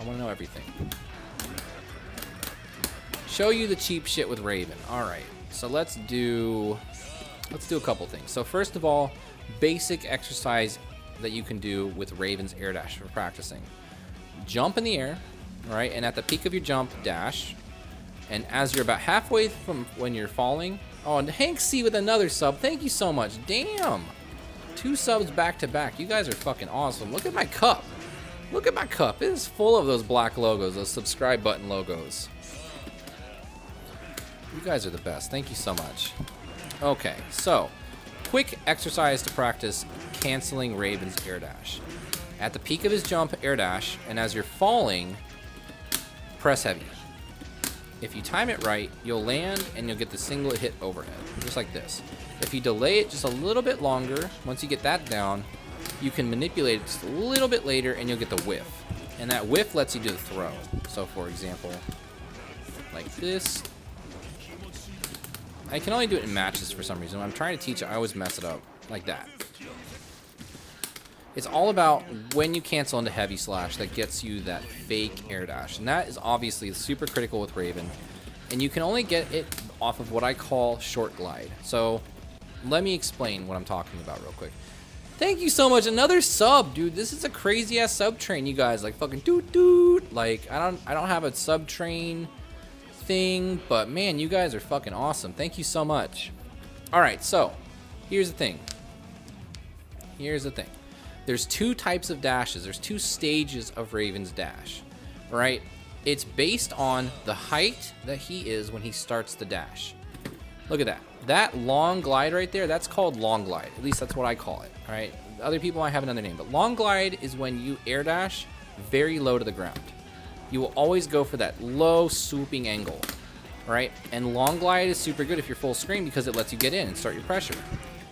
I want to know everything. Show you the cheap shit with Raven. All right. So let's do a couple things. So first of all, basic exercise that you can do with Raven's air dash for practicing. Jump in the air, all right? And at the peak of your jump, dash. And as you're about halfway from when you're falling, oh, and Hank C with another sub. Thank you so much. Damn. 2 subs back to back. You guys are fucking awesome. Look at my cup. Look at my cup. It is full of those black logos, those subscribe button logos. You guys are the best. Thank you so much. Okay, so quick exercise to practice canceling Raven's air dash. At the peak of his jump, air dash, and as you're falling, press heavy. If you time it right, you'll land and you'll get the singlet hit overhead, just like this. If you delay it just a little bit longer, once you get that down, you can manipulate it just a little bit later and you'll get the whiff. And that whiff lets you do the throw. So for example, like this. I can only do it in matches for some reason. When I'm trying to teach it, I always mess it up like that. It's all about when you cancel into heavy slash that gets you that fake air dash. And that is obviously super critical with Raven. And you can only get it off of what I call short glide. So let me explain what I'm talking about real quick. Thank you so much. Another sub, dude. This is a crazy ass sub train, you guys. Like fucking doot. Like I don't have a sub train thing, but man, you guys are fucking awesome. Thank you so much. All right, so here's the thing. There's 2 types of dashes. There's 2 stages of Raven's dash. All right, it's based on the height that he is when he starts the dash. Look at that. That long glide right there, that's called long glide. At least that's what I call it. All right, other people might have another name, but long glide is when you air dash very low to the ground. You will always go for that low swooping angle, right? And long glide is super good if you're full screen because it lets you get in and start your pressure.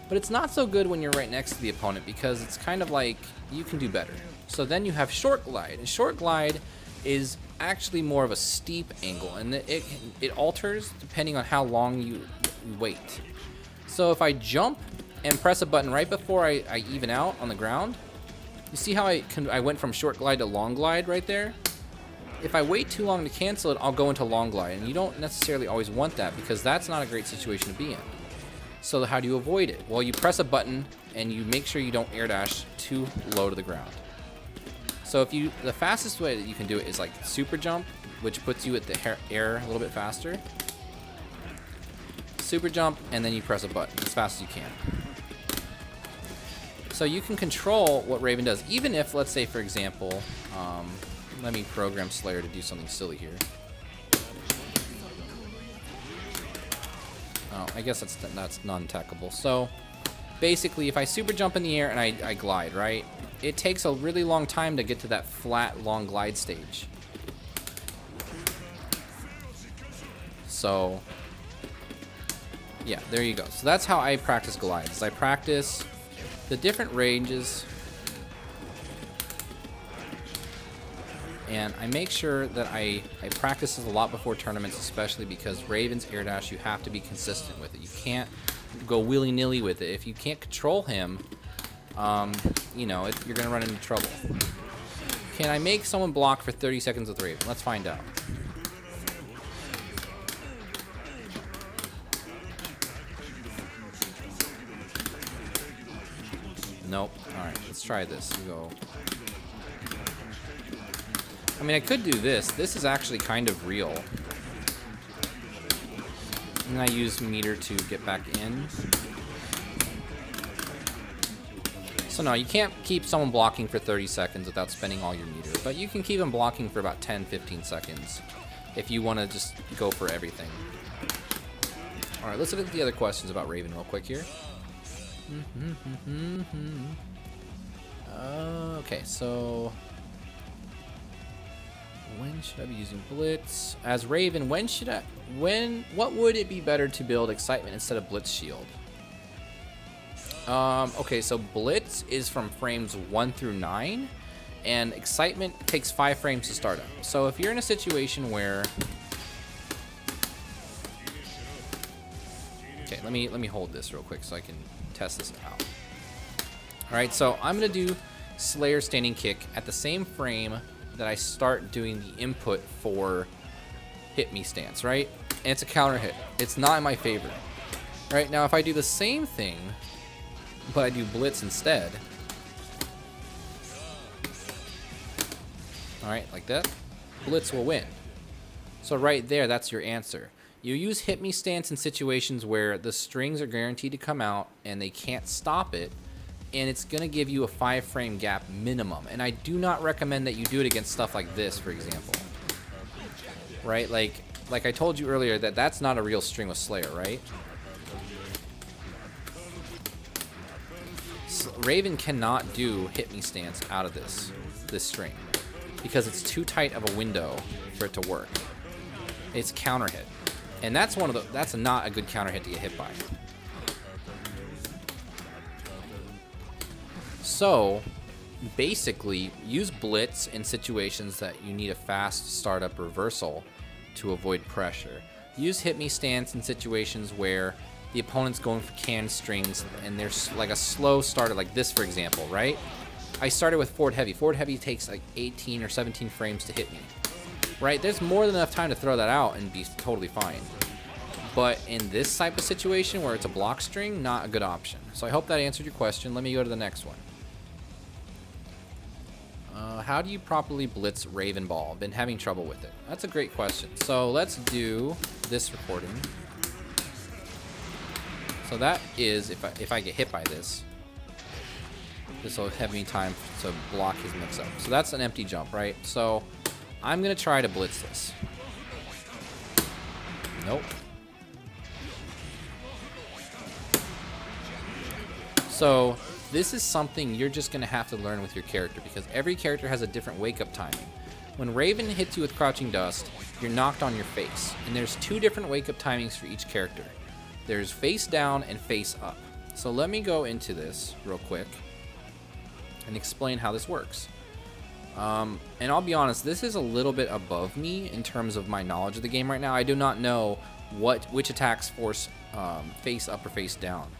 But it's not so good when you're right next to the opponent because it's kind of like you can do better. So then you have short glide, and short glide is actually more of a steep angle, and it alters depending on how long you wait. So if I jump and press a button right before I even out on the ground, you see how I went from short glide to long glide right there? If I wait too long to cancel it, I'll go into long glide, and you don't necessarily always want that because that's not a great situation to be in. So how do you avoid it? Well, you press a button and you make sure you don't air dash too low to the ground. So the fastest way that you can do it is like super jump, which puts you at the air a little bit faster. Super jump, and then you press a button as fast as you can. So you can control what Raven does, even if, let's say, for example, let me program Slayer to do something silly here. Oh, I guess that's non-techable. So basically, if I super jump in the air and I glide, right? It takes a really long time to get to that flat, long glide stage. So yeah, there you go. So that's how I practice glides. I practice the different ranges, and I make sure that I practice this a lot before tournaments, especially because Raven's air dash, you have to be consistent with it. You can't go willy-nilly with it. If you can't control him, you know, you're going to run into trouble. Can I make someone block for 30 seconds with Raven? Let's find out. Nope. All right, let's try this. We go. I mean, I could do this. This is actually kind of real. And I use meter to get back in. So no, you can't keep someone blocking for 30 seconds without spending all your meter. But you can keep them blocking for about 10-15 seconds if you want to just go for everything. All right, let's look at the other questions about Raven real quick here. Okay, so when should I be using Blitz? As Raven, what would it be better to build Excitement instead of Blitz Shield? Okay, so Blitz is from frames 1 through 9, and Excitement takes 5 frames to start up. So if you're in a situation where... Okay, let me hold this real quick so I can test this out. Alright, so I'm going to do Slayer Standing Kick at the same frame that I start doing the input for hit me stance, right? And it's a counter hit. It's not in my favor. Right, now if I do the same thing, but I do blitz instead. Alright, like that. Blitz will win. So right there, that's your answer. You use hit me stance in situations where the strings are guaranteed to come out and they can't stop it. And it's going to give you a 5-frame gap minimum. And I do not recommend that you do it against stuff like this, for example. Right, like I told you earlier, that's not a real string with Slayer, right? Raven cannot do hit me stance out of this string because it's too tight of a window for it to work. It's counter hit, and that's not a good counter hit to get hit by. So basically, use blitz in situations that you need a fast startup reversal to avoid pressure. Use hit me stance in situations where the opponent's going for canned strings and there's like a slow starter, like this for example, right? I started with forward heavy. Forward heavy takes like 18 or 17 frames to hit me, right? There's more than enough time to throw that out and be totally fine. But in this type of situation where it's a block string, not a good option. So I hope that answered your question. Let me go to the next one. How do you properly blitz Raven Ball? Been having trouble with it. That's a great question. So let's do this recording. So that is, if I get hit by this will have me time to block his mix-up. So that's an empty jump, right? So I'm going to try to blitz this. Nope. So this is something you're just going to have to learn with your character because every character has a different wake-up timing. When Raven hits you with Crouching Dust, you're knocked on your face. And there's 2 different wake-up timings for each character. There's face down and face up. So let me go into this real quick and explain how this works. And I'll be honest, this is a little bit above me in terms of my knowledge of the game right now. I do not know which attacks force face up or face down.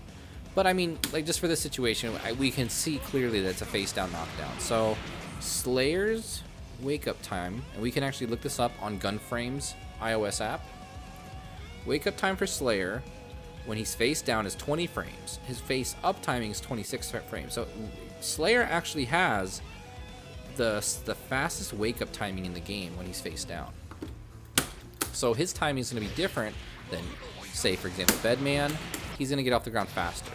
But I mean, like just for this situation, we can see clearly that it's a face down knockdown. So Slayer's wake up time, and we can actually look this up on Gunframe's iOS app. Wake up time for Slayer when he's face down is 20 frames. His face up timing is 26 frames. So Slayer actually has the fastest wake up timing in the game when he's face down. So his timing is going to be different than, say, for example, Bedman. He's going to get off the ground faster.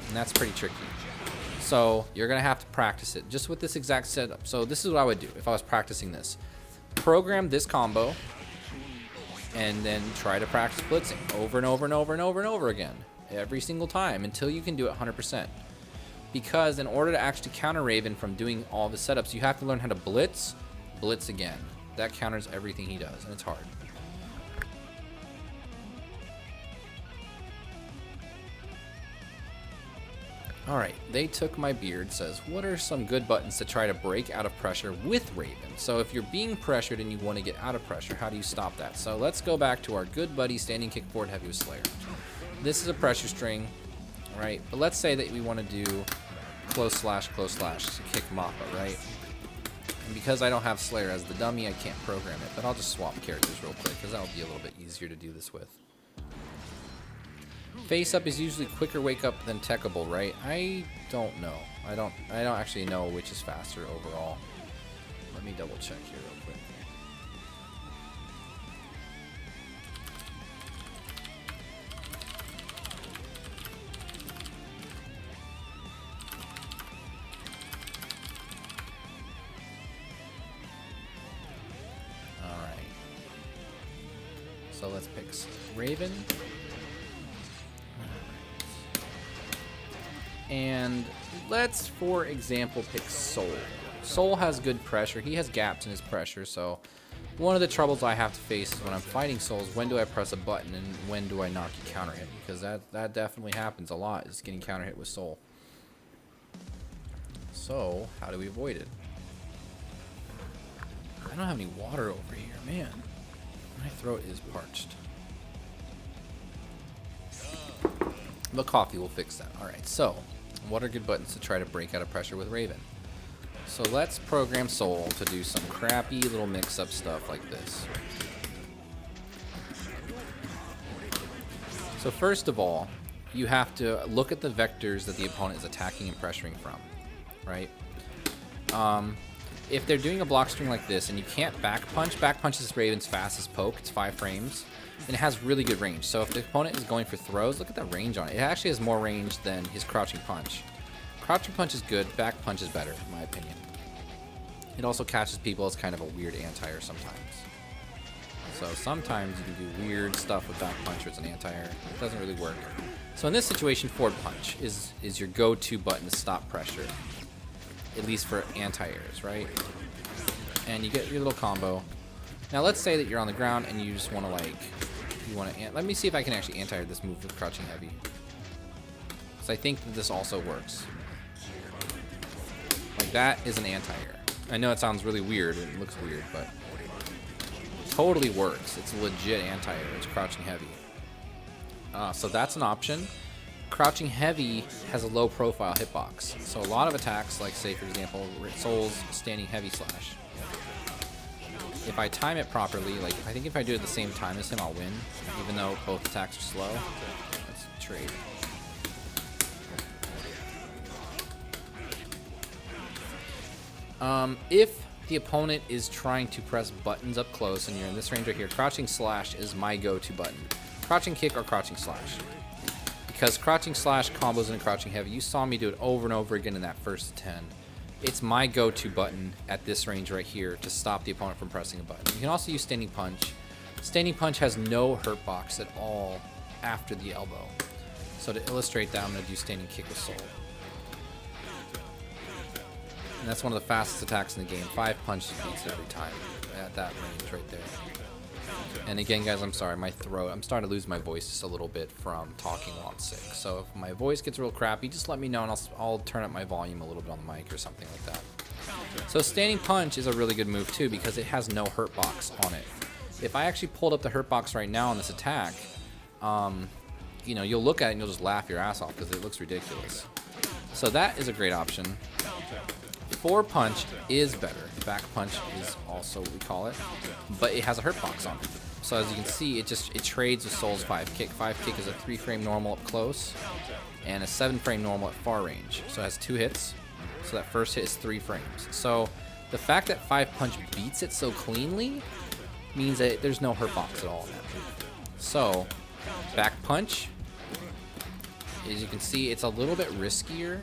And that's pretty tricky. So you're going to have to practice it just with this exact setup. So this is what I would do if I was practicing this. Program this combo and then try to practice blitzing over and over and over and over and over again every single time until you can do it 100%. Because in order to actually counter Raven from doing all the setups, you have to learn how to blitz again. That counters everything he does, and it's hard. Alright, They Took My Beard says, what are some good buttons to try to break out of pressure with Raven? So if you're being pressured and you want to get out of pressure, how do you stop that? So let's go back to our good buddy standing kick forward heavy with Slayer. This is a pressure string, right? But let's say that we want to do close slash to kick Mappa, right? And because I don't have Slayer as the dummy, I can't program it, but I'll just swap characters real quick because that'll be a little bit easier to do this with. Face up is usually quicker wake up than techable, right? I don't know. I don't actually know which is faster overall. Let me double check here real quick. All right. So let's pick Raven. And let's, for example, pick Soul. Soul has good pressure. He has gaps in his pressure, so one of the troubles I have to face is when I'm fighting Soul is when do I press a button and when do I not get counter hit? Because that definitely happens a lot, is getting counter hit with Soul. So, how do we avoid it? I don't have any water over here, man. My throat is parched. The coffee will fix that. Alright, so what are good buttons to try to break out of pressure with Raven? So let's program Soul to do some crappy little mix-up stuff like this. So first of all, you have to look at the vectors that the opponent is attacking and pressuring from, right? If they're doing a block string like this and you can't back punch is Raven's fastest poke. It's 5 frames, and it has really good range. So if the opponent is going for throws, look at the range on it. It actually has more range than his crouching punch. Crouching punch is good, back punch is better, in my opinion. It also catches people as kind of a weird anti-air sometimes. So sometimes you can do weird stuff with back punch where it's an anti-air. It doesn't really work. So in this situation, forward punch is your go-to button to stop pressure, at least for anti-airs, right? And you get your little combo. Now let's say that you're on the ground and you just want to let me see if I can actually anti-air this move with crouching heavy. Because I think that this also works. Like that is an anti-air. I know it sounds really weird, it looks weird, but it totally works. It's a legit anti-air, it's crouching heavy. So that's an option. Crouching heavy has a low profile hitbox. So a lot of attacks, like say for example, Soul's standing heavy slash. If I time it properly, like I think if I do it at the same time as him, I'll win, even though both attacks are slow. Let's trade. If the opponent is trying to press buttons up close and you're in this range right here, crouching slash is my go-to button. Crouching kick or crouching slash. Because crouching slash combos into crouching heavy, you saw me do it over and over again in that first 10. It's my go-to button at this range right here to stop the opponent from pressing a button. You can also use standing punch. Standing punch has no hurt box at all after the elbow. So to illustrate that, I'm going to do standing kick with Soul. And that's one of the fastest attacks in the game. 5 punches beats it every time at that range right there. And again, guys, I'm sorry, my throat, I'm starting to lose my voice just a little bit from talking while I'm sick. So if my voice gets real crappy, just let me know and I'll turn up my volume a little bit on the mic or something like that. So standing punch is a really good move too because it has no hurt box on it. If I actually pulled up the hurt box right now on this attack, you know, you'll look at it and you'll just laugh your ass off because it looks ridiculous. So that is a great option. Forward punch is better. Back punch is also what we call it, but it has a hurt box on it. So as you can see, it trades with Soul's 5 kick. 5 kick is a 3-frame normal up close and a 7-frame normal at far range. So it has 2 hits. So that first hit is 3 frames. So the fact that 5 punch beats it so cleanly means that there's no hurt box at all in that move. So back punch, as you can see, it's a little bit riskier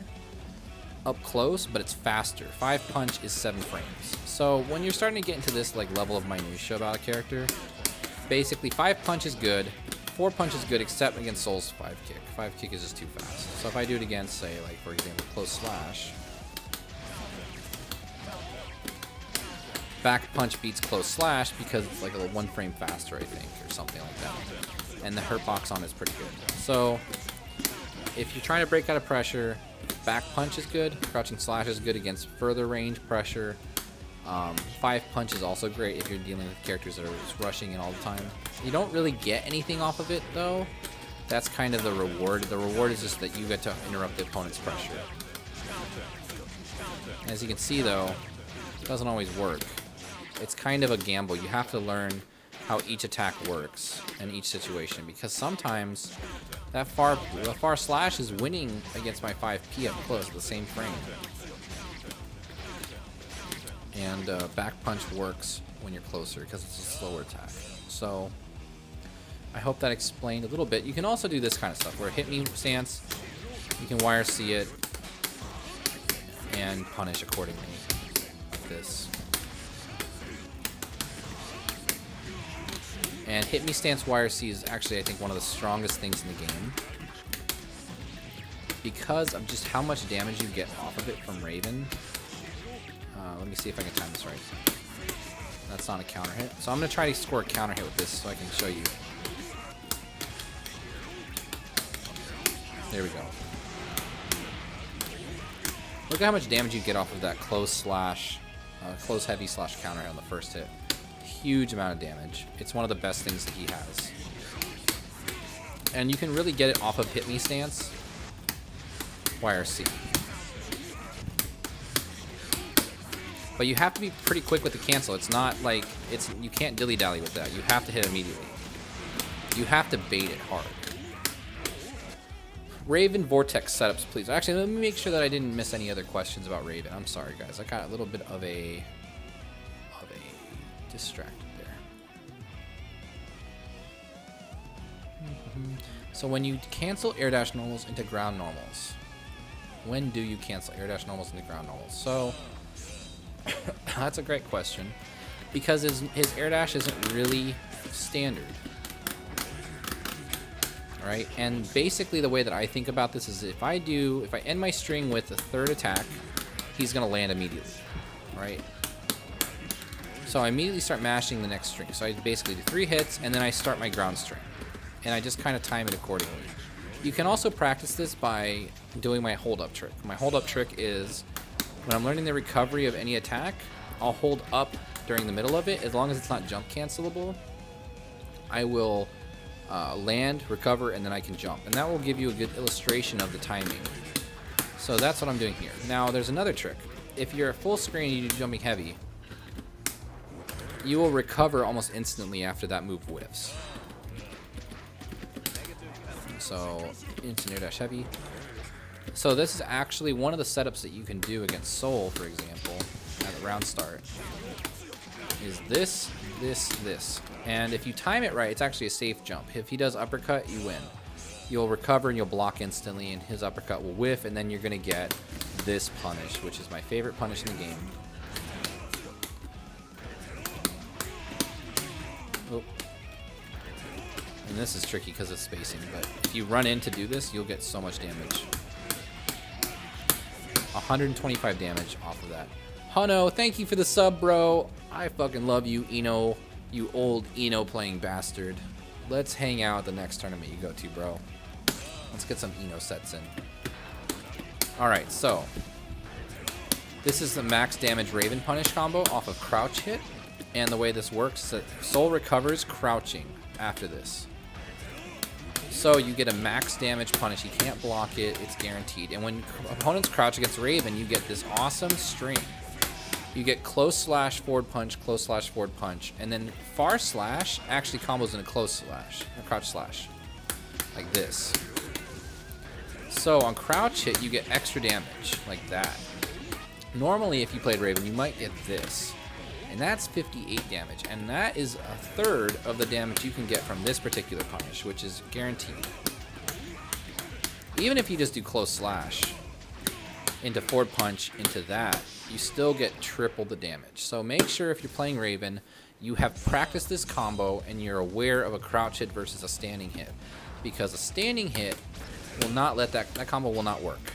up close, but it's faster. 5 punch is 7 frames. So when you're starting to get into this like level of minutia about a character, basically 5 punch is good, 4 punch is good except against Soul's 5 kick. 5 kick is just too fast. So if I do it against, say, like for example, close slash, back punch beats close slash because it's like a 1 frame faster, I think, or something like that. And the hurt box on it is pretty good. So if you're trying to break out of pressure, back punch is good, crouching slash is good against further range pressure. 5 punch is also great if you're dealing with characters that are just rushing in all the time. You don't really get anything off of it though. That's kind of the reward. The reward is just that you get to interrupt the opponent's pressure. As you can see though, it doesn't always work. It's kind of a gamble. You have to learn how each attack works in each situation, because sometimes the far slash is winning against my 5P up close at the same frame. And back punch works when you're closer because it's a slower attack. So I hope that explained a little bit. You can also do this kind of stuff where hit me stance, you can wire C it and punish accordingly, like this. And hit me stance wire C is actually, I think, one of the strongest things in the game because of just how much damage you get off of it from Raven. Let me see if I can time this right. That's not a counter hit. So I'm going to try to score a counter hit with this so I can show you. There we go. Look at how much damage you get off of that close slash, close heavy slash counter hit on the first hit. Huge amount of damage. It's one of the best things that he has. And you can really get it off of hit me stance, wire C. But you have to be pretty quick with the cancel. It's not like you can't dilly-dally with that. You have to hit immediately. You have to bait it hard. Raven Vortex setups, please. Actually, let me make sure that I didn't miss any other questions about Raven. I'm sorry, guys. I got a little bit of a distracted there. So when you cancel air dash normals into ground normals, when do you cancel air dash normals into ground normals? So that's a great question, because his air dash isn't really standard. Right? And basically the way that I think about this is if I end my string with a third attack, he's gonna land immediately. Right? So I immediately start mashing the next string. So I basically do 3 hits and then I start my ground string. And I just kind of time it accordingly. You can also practice this by doing my hold up trick. My hold up trick is when I'm learning the recovery of any attack, I'll hold up during the middle of it. As long as it's not jump cancelable, I will land, recover, and then I can jump. And that will give you a good illustration of the timing. So that's what I'm doing here. Now there's another trick. If you're at full screen and you do jumping heavy, you will recover almost instantly after that move whiffs. So instant air dash heavy. So this is actually one of the setups that you can do against Soul, for example, at the round start. Is this. And if you time it right, it's actually a safe jump. If he does uppercut, you win. You'll recover and you'll block instantly, and his uppercut will whiff, and then you're going to get this punish, which is my favorite punish in the game. Oh. And this is tricky because of spacing, but if you run in to do this, you'll get so much damage. 125 damage off of that. Hano, thank you for the sub, bro. I fucking love you, Eno. You old Eno playing bastard. Let's hang out at the next tournament you go to, bro. Let's get some Eno sets in. Alright, so this is the max damage Raven punish combo off of crouch hit. And the way this works is that Soul recovers crouching after this. So you get a max damage punish. He can't block it. It's guaranteed. And when opponents crouch against Raven, you get this awesome string. You get close slash, forward punch, close slash, forward punch. And then far slash actually combos in a close slash, a crouch slash. Like this. So on crouch hit, you get extra damage, like that. Normally, if you played Raven, you might get this. And that's 58 damage. And that is a third of the damage you can get from this particular punish, which is guaranteed. Even if you just do close slash into forward punch into that, you still get triple the damage. So make sure if you're playing Raven, you have practiced this combo and you're aware of a crouch hit versus a standing hit. Because a standing hit will not let that combo will not work.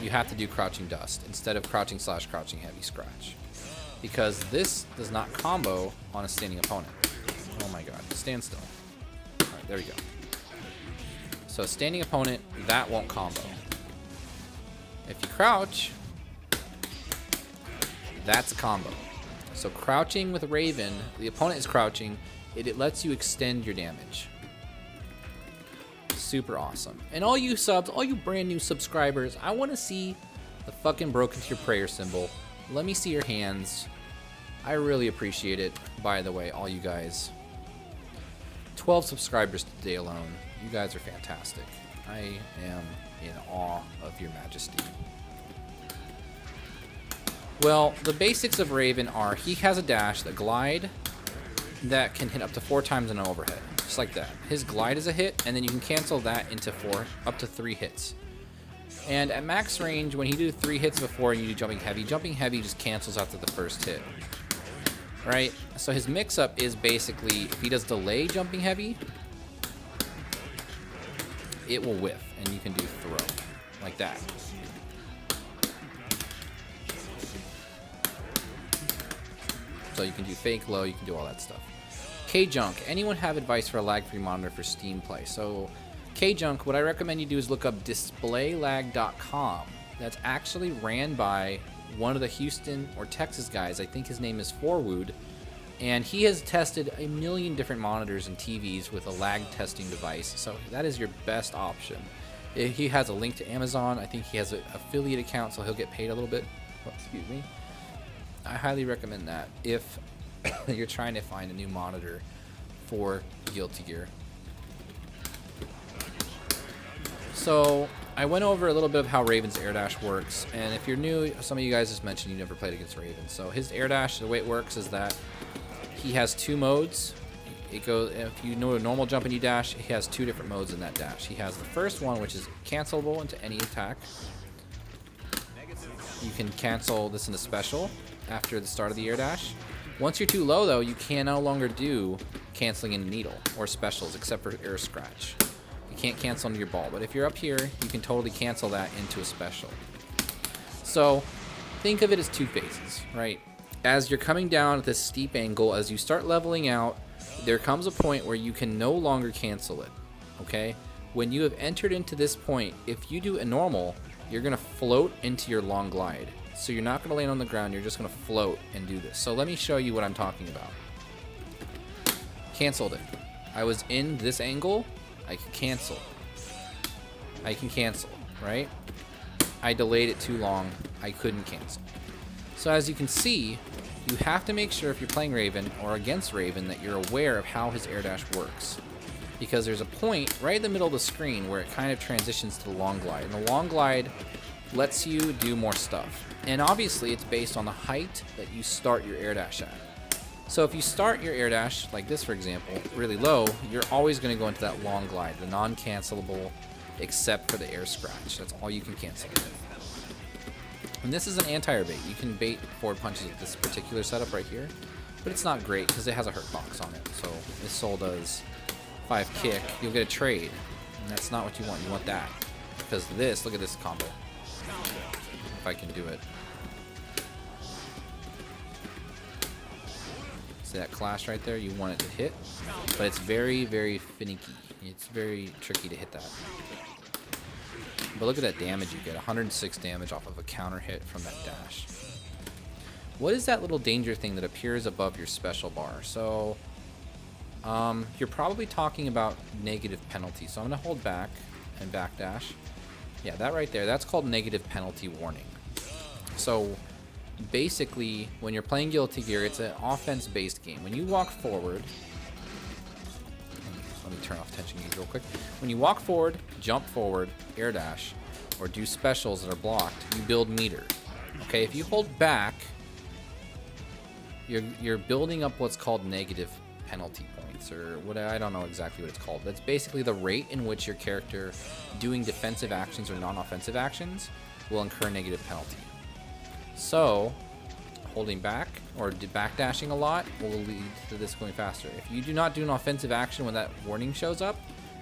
You have to do crouching dust instead of crouching slash crouching heavy scratch. Because this does not combo on a standing opponent. Oh my god, stand still. Alright, there we go. So a standing opponent, that won't combo. If you crouch, that's a combo. So crouching with Raven, the opponent is crouching, it lets you extend your damage. Super awesome. And all you subs, all you brand new subscribers, I want to see the fucking broken to your prayer symbol. Let me see your hands. I really appreciate it, by the way, all you guys. 12 subscribers today alone. You guys are fantastic. I am in awe of your majesty. Well, the basics of Raven are he has a dash, the glide, that can hit up to 4 times in an overhead. Just like that. His glide is a hit, and then you can cancel that into 4, up to 3 hits. And at max range, when he did 3 hits before and you do jumping heavy just cancels after the first hit. Right? So his mix-up is basically, if he does delay jumping heavy, it will whiff, and you can do throw. Like that. So you can do fake low, you can do all that stuff. K-Junk, anyone have advice for a lag-free monitor for Steam play? So K-Junk, what I recommend you do is look up displaylag.com. That's actually ran by one of the Houston or Texas guys. I think his name is Forwood. And he has tested a million different monitors and TVs with a lag testing device. So that is your best option. He has a link to Amazon. I think he has an affiliate account, so he'll get paid a little bit. excuse me. I highly recommend that if you're trying to find a new monitor for Guilty Gear. So I went over a little bit of how Raven's air dash works, and if you're new, some of you guys just mentioned you never played against Raven. So his air dash, the way it works is that he has 2 modes. It goes, if you know a normal jump and you dash, he has 2 different modes in that dash. He has the first one, which is cancelable into any attack. You can cancel this into special after the start of the air dash. Once you're too low, though, you can no longer do canceling into needle or specials, except for air scratch. You can't cancel into your ball, but if you're up here, you can totally cancel that into a special. So think of it as 2 phases, right? As you're coming down at this steep angle, as you start leveling out, there comes a point where you can no longer cancel it, okay? When you have entered into this point, if you do a normal, you're gonna float into your long glide. So you're not gonna land on the ground, you're just gonna float and do this. So let me show you what I'm talking about. Canceled it. I was in this angle, I can cancel. I can cancel, right? I delayed it too long, I couldn't cancel. So as you can see, you have to make sure if you're playing Raven or against Raven that you're aware of how his air dash works. Because there's a point right in the middle of the screen where it kind of transitions to the long glide. And the long glide lets you do more stuff. And obviously it's based on the height that you start your air dash at. So if you start your air dash, like this for example, really low, you're always going to go into that long glide, the non-cancelable, except for the air scratch. That's all you can cancel with. And this is an anti-air bait. You can bait forward punches with this particular setup right here, but it's not great because it has a hurt box on it. So this soul does 5 kick, you'll get a trade, and that's not what you want. You want that, because this, look at this combo. If I can do it. See that clash right there? You want it to hit, but it's very, very finicky. It's very tricky to hit that. But look at that damage you get, 106 damage off of a counter hit from that dash. What is that little danger thing that appears above your special bar? So you're probably talking about negative penalty. So I'm going to hold back and backdash. Yeah, that right there, that's called negative penalty warning. So basically, when you're playing Guilty Gear, it's an offense-based game. When you walk forward, let me turn off tension gauge real quick. When you walk forward, jump forward, air dash, or do specials that are blocked, you build meter. Okay, if you hold back, you're building up what's called negative penalty points, or what, I don't know exactly what it's called. That's basically the rate in which your character doing defensive actions or non-offensive actions will incur negative penalty. So holding back or backdashing a lot will lead to this going faster. If you do not do an offensive action when that warning shows up,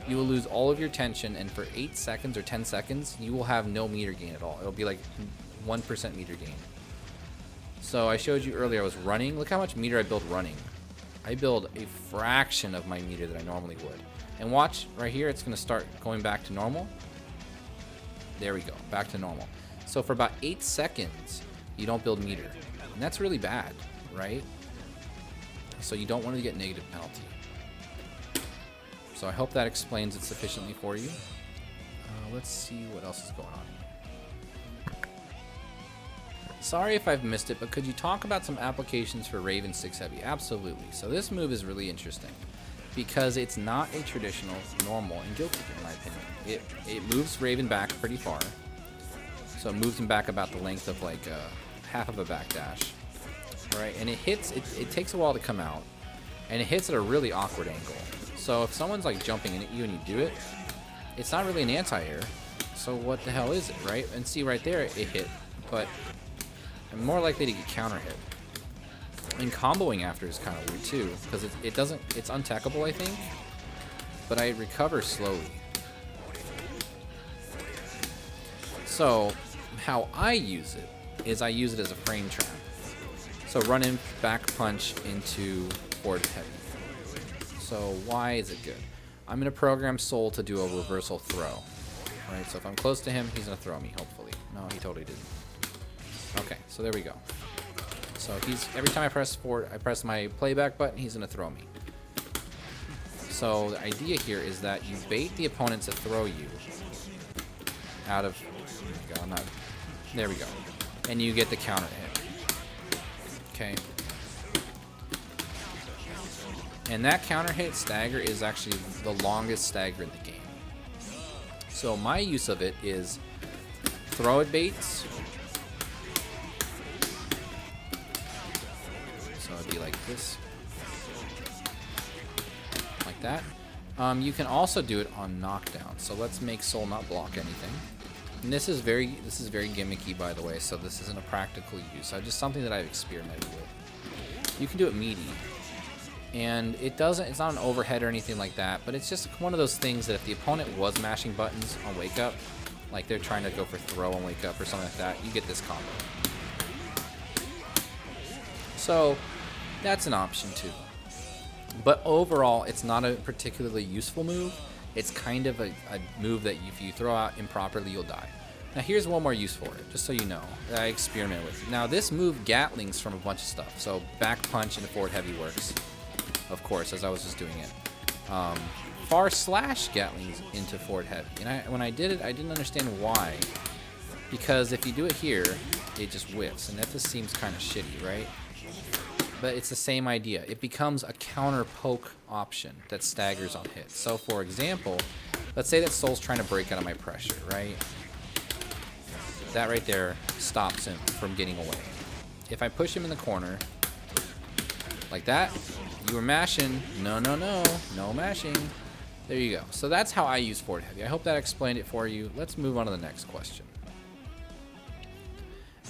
you will lose all of your tension, and for 8 seconds or 10 seconds, you will have no meter gain at all. It'll be like 1% meter gain. So I showed you earlier I was running. Look how much meter I build running. I build a fraction of my meter that I normally would. And watch, right here, it's going to start going back to normal. There we go, back to normal. So for about 8 seconds, you don't build meter. And that's really bad, right? So you don't want to get negative penalty. So I hope that explains it sufficiently for you. Let's see what else is going on here. Sorry if I've missed it, but could you talk about some applications for Raven 6 Heavy? Absolutely. So this move is really interesting because it's not a traditional normal in Guilty Gear, in my opinion. It moves Raven back pretty far. So it moves him back about the length of like half of a backdash. Right? And it hits, it takes a while to come out. And it hits at a really awkward angle. So if someone's like jumping in at you and you do it, it's not really an anti-air. So what the hell is it, right? And see right there, it hit. But I'm more likely to get counter hit. And comboing after is kind of weird too, because it doesn't, it's untechable, I think. But I recover slowly. So how I use it is I use it as a frame trap. So run in, back punch into forward heavy. So why is it good? I'm going to program Soul to do a reversal throw. Right, so if I'm close to him, he's going to throw me, hopefully. No, he totally didn't. Okay, so there we go. So he's, every time I press forward, I press my playback button, he's going to throw me. So the idea here is that you bait the opponent to throw you out of, there we go. and you get the counter hit. Okay. And that counter hit stagger is actually the longest stagger in the game. So my use of it is throw it baits. So it'd be like this. Like that. You can also do it on knockdown. So let's make Soul not block anything. And this is very gimmicky, by the way, so this isn't a practical use. Just something that I've experimented with. You can do it meaty. And it's not an overhead or anything like that, but it's just one of those things that if the opponent was mashing buttons on wake up, like they're trying to go for throw on wake up or something like that, you get this combo. So that's an option too. But overall, it's not a particularly useful move. It's kind of a move that if you throw out improperly, you'll die. Now here's one more use for it, just so you know, that I experiment with. Now this move gatlings from a bunch of stuff. So back punch into forward heavy works, of course, as I was just doing it. Far slash gatlings into forward heavy. And when I did it, I didn't understand why. Because if you do it here, it just whiffs. And that just seems kind of shitty, right? But it's the same idea. It becomes a counter poke option that staggers on hits. So for example, let's say that Soul's trying to break out of my pressure, right? That right there stops him from getting away. If I push him in the corner, like that, you were mashing. No mashing. There you go. So that's how I use forward heavy. I hope that explained it for you. Let's move on to the next question.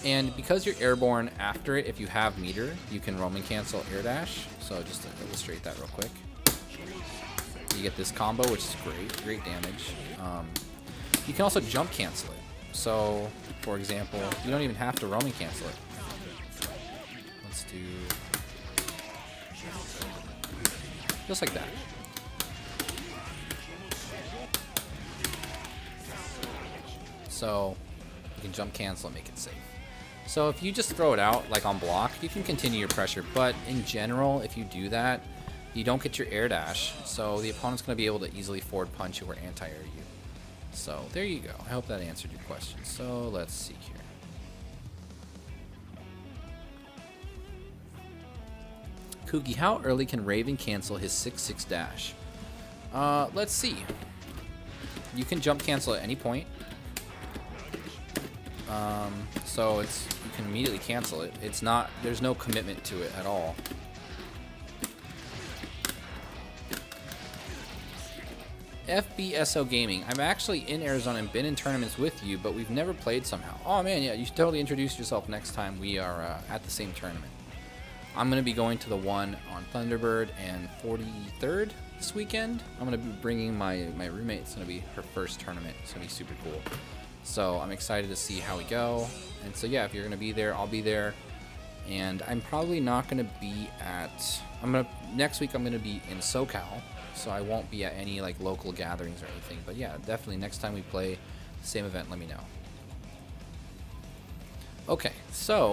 And because you're airborne after it, if you have meter, you can roam and cancel air dash. So just to illustrate that real quick. You get this combo, which is great damage. You can also jump cancel it. So, for example, you don't even have to roam and cancel it. Let's do just like that. So you can jump cancel and make it safe. So if you just throw it out like on block, you can continue your pressure, but in general, if you do that, you don't get your air dash, so the opponent's going to be able to easily forward punch you or anti-air you. So there you go. I hope that answered your question. So let's see here. Kugi, how early can Raven cancel his 6/6 dash? Let's see. You can jump cancel at any point. So you can immediately cancel it. There's no commitment to it at all. FBSO Gaming. I'm actually in Arizona and been in tournaments with you, but we've never played somehow. Oh man, yeah, you should totally introduce yourself next time we are at the same tournament. I'm going to be going to the one on Thunderbird and 43rd this weekend. I'm going to be bringing my roommate. It's going to be her first tournament. It's going to be super cool. So I'm excited to see how we go. And so yeah, if you're going to be there, I'll be there. And I'm probably not going to be at... Next week I'm going to be in SoCal. So I won't be at any like local gatherings or anything. But yeah, definitely next time we play the same event, let me know. Okay, so